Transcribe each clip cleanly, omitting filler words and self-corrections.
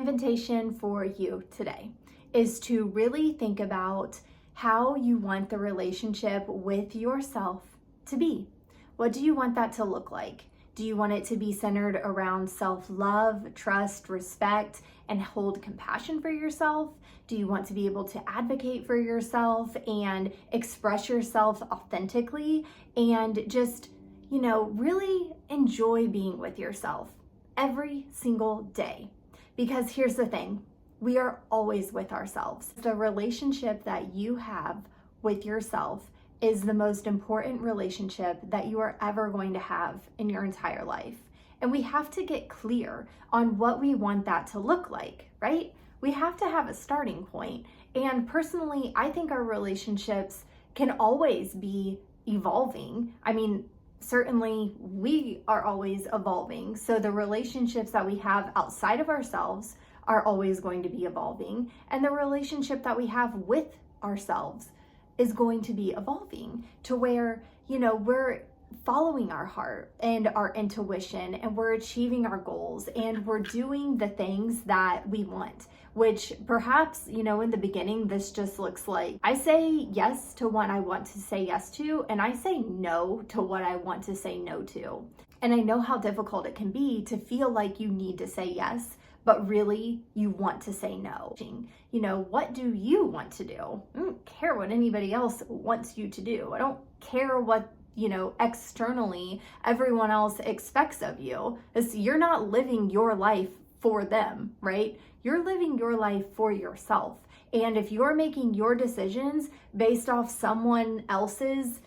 invitation for you today is to really think about how you want the relationship with yourself to be. What do you want that to look like? Do you want it to be centered around self-love, trust, respect, and hold compassion for yourself? Do you want to be able to advocate for yourself and express yourself authentically and just, really enjoy being with yourself every single day? Because here's the thing, we are always with ourselves. The relationship that you have with yourself is the most important relationship that you are ever going to have in your entire life. And we have to get clear on what we want that to look like, right? We have to have a starting point. And personally, I think our relationships can always be evolving. Certainly we are always evolving. So the relationships that we have outside of ourselves are always going to be evolving. And the relationship that we have with ourselves is going to be evolving to where, we're following our heart and our intuition, and we're achieving our goals, and we're doing the things that we want, which perhaps, in the beginning, this just looks like I say yes to what I want to say yes to, and I say no to what I want to say no to. And I know how difficult it can be to feel like you need to say yes, but really you want to say no. What do you want to do? I don't care what anybody else wants you to do. I don't care what, externally everyone else expects of you. You're not living your life for them, right? You're living your life for yourself. And if you're making your decisions based off someone else's,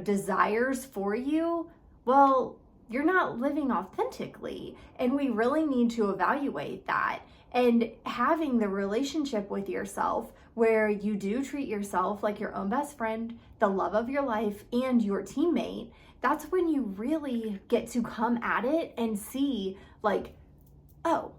desires for you, well, you're not living authentically. And we really need to evaluate that. And having the relationship with yourself where you do treat yourself like your own best friend, the love of your life, and your teammate, that's when you really get to come at it and see oh,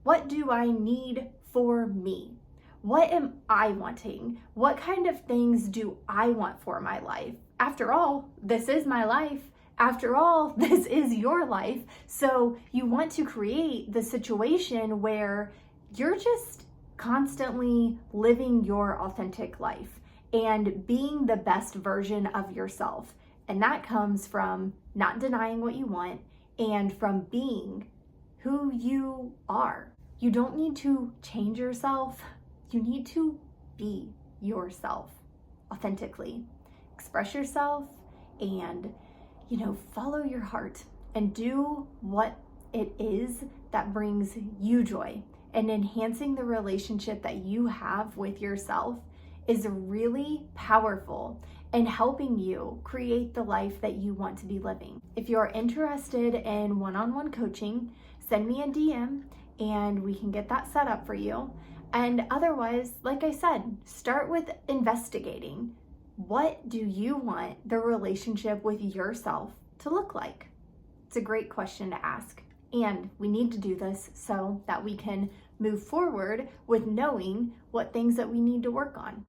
what do I need for me? What am I wanting? What kind of things do I want for my life? After all, this is my life. After all, this is your life. So you want to create the situation where you're just constantly living your authentic life and being the best version of yourself. And that comes from not denying what you want and from being who you are. You don't need to change yourself. You need to be yourself authentically. Express yourself and follow your heart and do what it is that brings you joy. And enhancing the relationship that you have with yourself is really powerful in helping you create the life that you want to be living. If you're interested in one-on-one coaching, send me a DM and we can get that set up for you. And otherwise, like I said, start with investigating. What do you want the relationship with yourself to look like? It's a great question to ask. And we need to do this so that we can move forward with knowing what things that we need to work on.